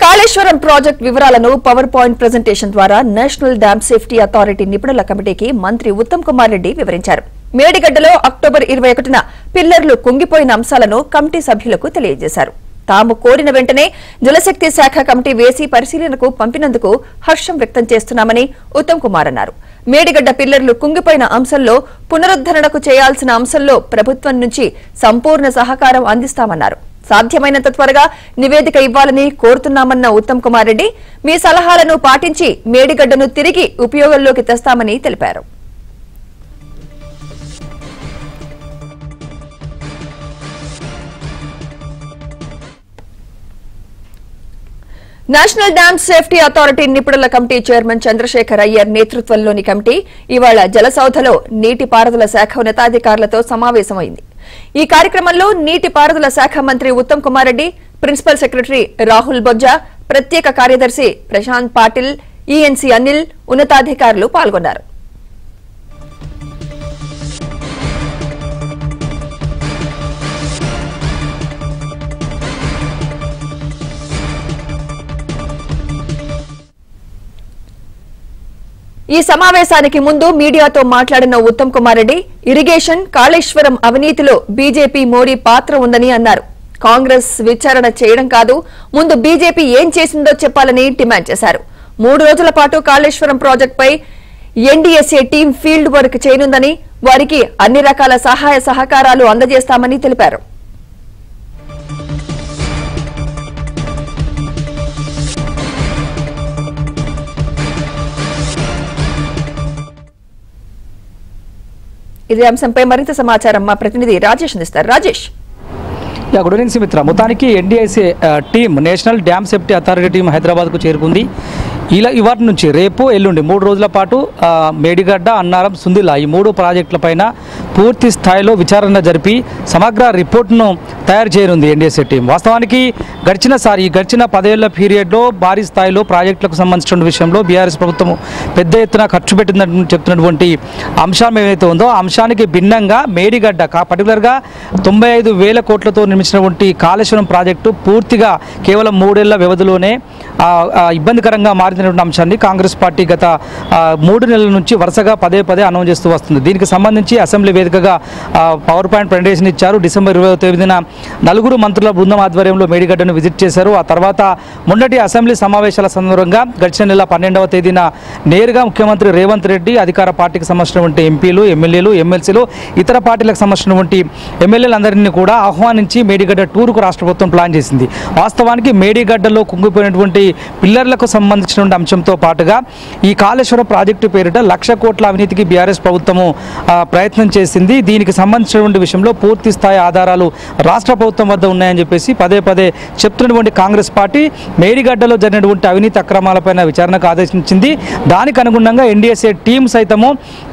Kaleshwaram project వివరాలను power point presentation ద్వారా national dam safety authority నిపుణుల కమిటీకి మంత్రి ఉత్తమ్ కుమార్ రెడ్డి వివరించారు. మేడిగడ్డలో అక్టోబర్ 21న పిల్లర్లు కుంగిపోయిన అంశాలను కమిటీ సభ్యులకు తెలియజేశారు. తాము కోరిన వెంటనే జలశక్తి శాఖ కమిటీ వేసి పరిశీలనకు పంపినందుకు హర్షం వ్యక్తం చేస్తున్నామని ఉత్తమ్ కుమార్ అన్నారు. మేడిగడ్డ పిల్లర్లు కుంగిపోయిన అంశంలో పునరుద్దరణకు చేయాల్సిన అంశంలో ప్రభుత్వం నుంచి సంపూర్ణ సహకారం అందిస్తామన్నారు. సాధ్యమైనంత త్వరగా నివేదిక ఇవ్వాలని కోరుతున్నామన్న ఉత్తమ్ కుమార్ రెడ్డి మీ సలహాలను పాటించి మేడిగడ్డను తిరిగి ఉపయోగంలోకి తెస్తామని తెలిపారు. నేషనల్ డ్యామ్ సేఫ్టీ అథారిటీ నిపుణుల కమిటీ చైర్మన్ చంద్రశేఖర్ అయ్యర్ నేతృత్వంలోని కమిటీ ఇవాళ జలసౌధలో నీటిపారుదల శాఖ ఉన్నతాధికారులతో సమావేశమైంది. ఈ కార్యక్రమంలో నీటిపారుదల శాఖ మంత్రి ఉత్తమ్ కుమార్ రెడ్డి, ప్రిన్సిపల్ సెక్రటరీ రాహుల్ బొజ్జా, ప్రత్యేక కార్యదర్శి ప్రశాంత్ పాటిల్, ఈఎన్సీ అనిల్ ఉన్నతాధికారులు పాల్గొన్నారు. ఈ సమావేశానికి ముందు మీడియాతో మాట్లాడిన ఉత్తమ్ కుమార్ రెడ్డి ఇరిగేషన్, కాళేశ్వరం అవినీతిలో బీజేపీ మోడీ పాత్ర ఉందని అన్నారు. కాంగ్రెస్ విచారణ చేయడం కాదు, ముందు బీజేపీ ఏం చేసిందో చెప్పాలని డిమాండ్ చేశారు. 3 రోజుల పాటు కాళేశ్వరం ప్రాజెక్టుపై ఎన్డీఎస్ఏ టీం ఫీల్డ్ వర్క్ చేయనుందని, వారికి అన్ని రకాల సహాయ సహకారాలు అందజేస్తామని తెలిపారు. ఇదే అంశంపై మరింత సమాచారం మా ప్రతినిధి రాజేష్ అందిస్తారు. రాజేష్. Good evening Sumitra. మొత్తానికి NDSA team, national dam safety authority team హైదరాబాద్కు చేరుకుంది. ఇవాటి నుంచి రేపు ఎల్లుండి 3 రోజుల పాటు మేడిగడ్డ, అన్నారం, సుందిల్లా ఈ 3 ప్రాజెక్టులపైన పూర్తి స్థాయిలో విచారణ జరిపి సమగ్ర రిపోర్టును తయారు చేయనుంది ఎన్డీఎస్ఏ టీం. వాస్తవానికి గడిచిన 10 ఏళ్ల పీరియడ్లో భారీ స్థాయిలో ప్రాజెక్టులకు సంబంధించిన విషయంలో బీఆర్ఎస్ ప్రభుత్వం పెద్ద ఎత్తున ఖర్చు పెట్టిందని చెప్తున్నటువంటి అంశం ఏదైతే ఉందో ఆ అంశానికి భిన్నంగా మేడిగడ్డ పర్టికులర్గా 95,000 కోట్లతో నిర్మించినటువంటి కాళేశ్వరం ప్రాజెక్టు పూర్తిగా కేవలం 3 ఏళ్ల వ్యవధిలోనే ఇబ్బందికరంగా మారినటువంటి అంశాన్ని కాంగ్రెస్ పార్టీ గత 3 నెలల నుంచి వరుసగా పదే అనౌన్స్ చేస్తూ వస్తుంది. దీనికి సంబంధించి అసెంబ్లీ వేదికగా పవర్ పాయింట్ ప్రెజెంటేషన్ ఇచ్చారు. డిసెంబర్ 20వ తేదీన 4 మంత్రుల బృందం ఆధ్వర్యంలో మేడిగడ్డను విజిట్ చేశారు. ఆ తర్వాత మొన్నటి అసెంబ్లీ సమావేశాల సందర్భంగా గడిచిన నెల 12వ తేదీన నేరుగా ముఖ్యమంత్రి రేవంత్ రెడ్డి, అధికార పార్టీకి సంబంధించినటువంటి ఎంపీలు, ఎమ్మెల్యేలు, ఎమ్మెల్సీలు, ఇతర పార్టీలకు సంబంధించినటువంటి ఎమ్మెల్యేలందరినీ కూడా ఆహ్వానించి మేడిగడ్డ టూర్కు రాష్ట్ర ప్రభుత్వం ప్లాన్ చేసింది. వాస్తవానికి మేడిగడ్డలో కుంగిపోయినటువంటి పిల్లర్లకు సంబంధించినటువంటి అంశంతో పాటుగా ఈ కాళేశ్వరం ప్రాజెక్టు పేరిట 1,00,000 కోట్ల అవినీతికి బీఆర్ఎస్ ప్రభుత్వము ప్రయత్నం చేసింది. దీనికి సంబంధించినటువంటి విషయంలో పూర్తి స్థాయి ఆధారాలు రాష్ట్ర ప్రభుత్వం వద్ద ఉన్నాయని చెప్పేసి పదే చెప్తున్నటువంటి కాంగ్రెస్ పార్టీ మేడిగడ్డలో జరిగినటువంటి అవినీతి అక్రమాలపైన విచారణకు ఆదేశించింది. దానికి అనుగుణంగా ఎన్డీఎస్ఏ టీం సైతము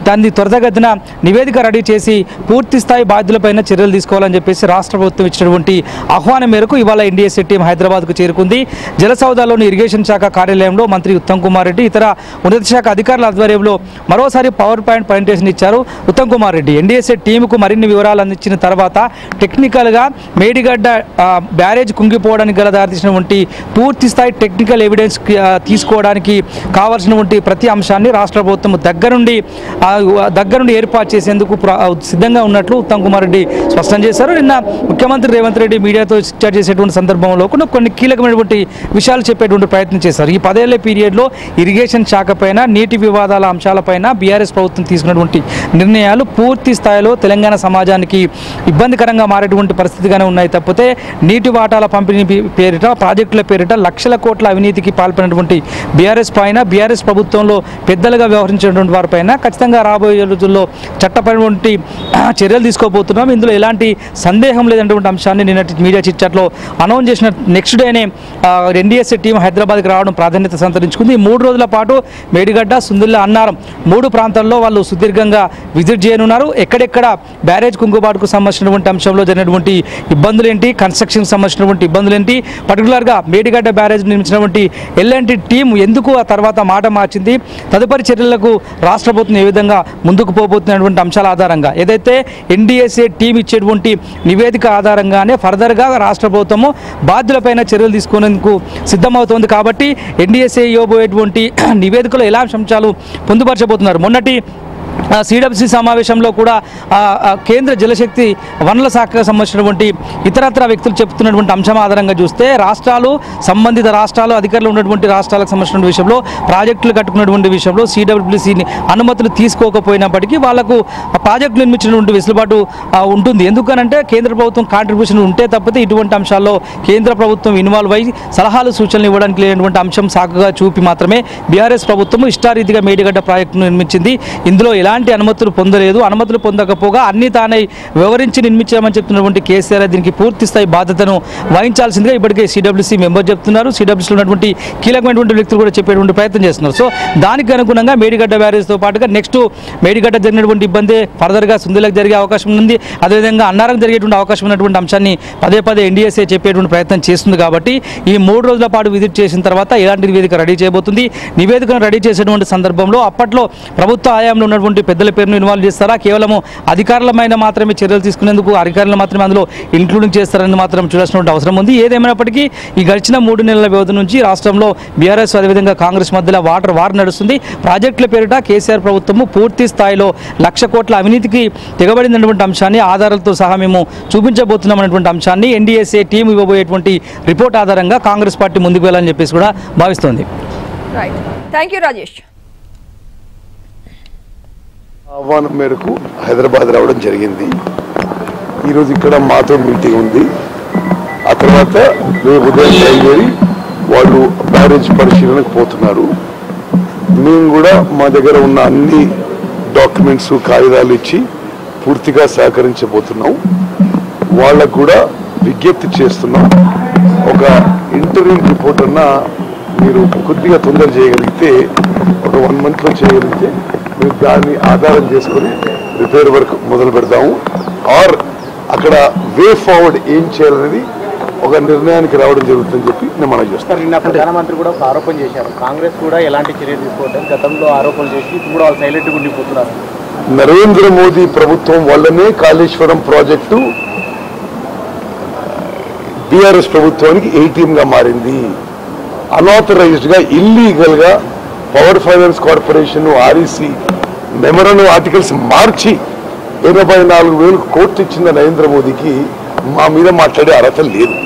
దాన్ని త్వరితగతిన నివేదిక రెడీ చేసి పూర్తి స్థాయి బాధ్యులపైన చర్యలు తీసుకోవాలని చెప్పేసి రాష్ట్ర ప్రభుత్వం ఇచ్చినటువంటి ఆహ్వానం మేరకు ఇవాళ ఎన్డీఎస్ఏ టీం హైదరాబాద్కు చేరుకుంది. జలసౌదాలోని ఇరిగేషన్ శాఖ కార్యాలయంలో మంత్రి ఉత్తమ్ కుమార్ రెడ్డి, ఇతర ఉన్నత శాఖ అధికారుల ఆధ్వర్యంలో మరోసారి పవర్ పాయింట్ ప్రెజెంటేషన్ ఇచ్చారు ఉత్తమ్ కుమార్ రెడ్డి. ఎన్డీఎస్ఏ టీంకు మరిన్ని వివరాలు అందించిన తర్వాత టెక్నికల్గా మేడిగడ్డ బ్యారేజ్ కుంగిపోవడానికి గల దారితీసినటువంటి పూర్తి స్థాయి టెక్నికల్ ఎవిడెన్స్ తీసుకోవడానికి కావాల్సినటువంటి ప్రతి అంశాన్ని రాష్ట్ర ప్రభుత్వం దగ్గరుండి ఏర్పాటు చేసేందుకు సిద్ధంగా ఉన్నట్లు ఉత్తమ్ కుమార్ రెడ్డి స్పష్టం చేశారు. నిన్న ముఖ్యమంత్రి రేవంత్ రెడ్డి మీడియాతో చర్చ చేసేటువంటి సందర్భంలో కొన్ని కీలకమైనటువంటి విషయాలు చెప్పేటువంటి ప్రయత్నం చేశారు. ఈ 10 ఏళ్ల పీరియడ్లో ఇరిగేషన్ శాఖ పైన, నీటి వివాదాల అంశాలపైన బీఆర్ఎస్ ప్రభుత్వం తీసుకున్నటువంటి నిర్ణయాలు పూర్తి స్థాయిలో తెలంగాణ సమాజానికి ఇబ్బందికరంగా మారేటువంటి పరిస్థితిగానే ఉన్నాయి తప్పితే నీటి వాటాల పంపిణీ పేరిట, ప్రాజెక్టుల పేరిట 1,00,000 కోట్ల అవినీతికి పాల్పడినటువంటి బీఆర్ఎస్ పైన, బీఆర్ఎస్ ప్రభుత్వంలో పెద్దలుగా వ్యవహరించినటువంటి వారిపైన ఖచ్చితంగా రాబోయే రోజుల్లో చట్టపరమైనటువంటి చర్యలు తీసుకోబోతున్నాం. ఇందులో ఎలాంటి సందేహం లేదన్నటువంటి అంశాన్ని నిన్నటి మీడియా చిట్చాట్లో అనౌన్స్ చేసిన నెక్స్ట్ డేనే ఎన్డీఎస్ఏ టీం హైదరాబాద్కి రావడం ప్రాధాన్యత సంతరించుకుంది. 3 రోజుల పాటు మేడిగడ్డ, సుందిల్లా, అన్నారం 3 ప్రాంతాల్లో వాళ్ళు సుదీర్ఘంగా విజిట్ చేయనున్నారు. ఎక్కడెక్కడ బ్యారేజ్ కుంగుబాటుకు సంబంధించినటువంటి అంశంలో జరిగినటువంటి ఇబ్బందులు ఏంటి, కన్స్ట్రక్షన్కి సంబంధించినటువంటి ఇబ్బందులు ఏంటి, పర్టికులర్గా మేడిగడ్డ బ్యారేజ్ నిర్మించినటువంటి ఎల్ఎన్టీ టీం ఎందుకు ఆ తర్వాత మాట మార్చింది, తదుపరి చర్యలకు రాష్ట్ర ప్రభుత్వం ఏ విధంగా విధంగా ముందుకు పోబోతున్నటువంటి అంశాల ఆధారంగా ఏదైతే ఎన్డీఎస్ఏ టీం ఇచ్చేటువంటి నివేదిక ఆధారంగానే ఫర్దర్గా రాష్ట్ర ప్రభుత్వము బాధ్యులపైన చర్యలు తీసుకునేందుకు సిద్ధమవుతోంది. కాబట్టి ఎన్డీఎస్ఏ ఇవ్వబోయేటువంటి నివేదికలో ఎలాంటి అంశాలు పొందుపరచబోతున్నారు. మొన్నటి సిడబ్ల్యూసీ సమావేశంలో కూడా కేంద్ర జలశక్తి వనరుల శాఖకు సంబంధించినటువంటి ఇతరత్ర వ్యక్తులు చెప్తున్నటువంటి అంశం ఆధారంగా చూస్తే సంబంధిత రాష్ట్రాలు అధికారులు ఉన్నటువంటి రాష్ట్రాలకు సంబంధించిన విషయంలో ప్రాజెక్టులు కట్టుకున్నటువంటి విషయంలో సిడబ్ల్యూసీని అనుమతులు తీసుకోకపోయినప్పటికీ వాళ్లకు ప్రాజెక్టులు నిర్మించినటువంటి వెసులుబాటు ఉంటుంది. ఎందుకనంటే కేంద్ర ప్రభుత్వం కాంట్రిబ్యూషన్ ఉంటే తప్పితే ఇటువంటి అంశాల్లో కేంద్ర ప్రభుత్వం ఇన్వాల్వ్ అయ్యి సలహాలు సూచనలు ఇవ్వడానికి లేనటువంటి అంశం సాకుగా చూపి మాత్రమే బీఆర్ఎస్ ప్రభుత్వం ఇష్టారీతిగా మేడిగడ్డ ప్రాజెక్టును నిర్మించింది. ఇందులో ఎలాంటి అనుమతులు పొందలేదు. అనుమతులు పొందకపోగా అన్ని తానే వివరించి నిర్మించామని చెప్తున్నటువంటి కేసీఆర్ దీనికి పూర్తి స్థాయి బాధ్యతను వహించాల్సిందిగా ఇప్పటికే సిడబ్ల్యూసీ మెంబర్ చెప్తున్నారు. సిడబ్ల్యూసీలో ఉన్నటువంటి కీలకమైనటువంటి వ్యక్తులు కూడా చెప్పేటువంటి ప్రయత్నం చేస్తున్నారు. సో దానికి అనుగుణంగా మేడిగడ్డ బ్యారేజ్తో పాటుగా నెక్స్ట్ మేడిగడ్డ జరిగినటువంటి ఇబ్బంది ఫర్దర్గా సుందిలకు జరిగే అవకాశం ఉంది. అదేవిధంగా అన్నారం జరిగేటువంటి అవకాశం ఉన్నటువంటి అంశాన్ని పదే పదే ఎన్డీఎస్ఏ చెప్పేటువంటి ప్రయత్నం చేస్తుంది. కాబట్టి ఈ 3 రోజుల పాటు విజిట్ చేసిన తర్వాత ఎలాంటి నివేదిక రెడీ చేయబోతుంది, నివేదికను రెడీ చేసేటువంటి సందర్భంలో అప్పట్లో ప్రభుత్వ హయాంలో ఉన్నటువంటి పెద్దల పేరును ఇన్వాల్వ్ చేస్తారా, కేవలం అధికారులమైన మాత్రమే చర్యలు తీసుకునేందుకు అధికారులు మాత్రమే అందులో ఇంక్లూడింగ్ చేస్తారని మాత్రం చూడాల్సిన అవసరం ఉంది. ఏదేమైనప్పటికీ ఈ గడిచిన 3 నెలల వ్యవధి నుంచి రాష్ట్రంలో బీఆర్ఎస్ అదేవిధంగా కాంగ్రెస్ మధ్యలో వార్ నడుస్తుంది. ప్రాజెక్టుల పేరిట కేసీఆర్ ప్రభుత్వము పూర్తి స్థాయిలో 1,00,000 కోట్ల అవినీతికి తెగబడినటువంటి అంశాన్ని ఆధారాలతో సహా మేము చూపించబోతున్నామనేటువంటి అంశాన్ని ఎన్డీఎస్ఏ టీం ఇవ్వబోయేటువంటి రిపోర్ట్ ఆధారంగా కాంగ్రెస్ పార్టీ ముందుకు వెళ్ళాలని చెప్పేసి కూడా భావిస్తోంది. Thank you Rajesh. ఆహ్వానం మేరకు హైదరాబాద్ రావడం జరిగింది. ఈరోజు ఇక్కడ మాతో మీటింగ్ ఉంది. ఆ తర్వాత రేపు ఉదయం బయలుదేరి వాళ్ళు బ్యారేజ్ పరిశీలనకు పోతున్నారు. మేము కూడా మా దగ్గర ఉన్న అన్ని డాక్యుమెంట్స్ కాగితాలు ఇచ్చి పూర్తిగా సహకరించబోతున్నాం. వాళ్ళకు కూడా విజ్ఞప్తి చేస్తున్నాం, ఒక ఇంటర్వ్యూ రిపోర్ట్ అన్నా మీరు కొద్దిగా తొందర చేయగలిగితే, ఒక 1 monthలో చేయగలిగితే మీరు దాన్ని ఆధారం చేసుకొని రిపేర్ వర్క్ మొదలు పెడతాము. ఆర్ అక్కడ వే ఫార్వర్డ్ ఏం చేయాలనేది ఒక నిర్ణయానికి రావడం జరుగుతుందని చెప్పి నేను మనం చేస్తాను. నిన్న ప్రధానమంత్రి కూడా ఒక ఆరోపణ చేశారు, కాంగ్రెస్ కూడా ఎలాంటి చర్యలు తీసుకోవడం గతంలో ఆరోపణలు చేసి ఇప్పుడు వాళ్ళు సైలెంట్గా ఉండిపోతున్నారు. నరేంద్ర మోదీ ప్రభుత్వం వల్లనే కాళేశ్వరం ప్రాజెక్టు బీఆర్ఎస్ ప్రభుత్వానికి ATM గా మారింది. అన్ఆథరైజ్డ్ గా ఇల్లీగల్ గా power finance corporation REC memorandum articles March 84,000 కోట్లు ఇచ్చిన నరేంద్ర మోదీకి మా మీద మాట్లాడే అర్హత లేదు.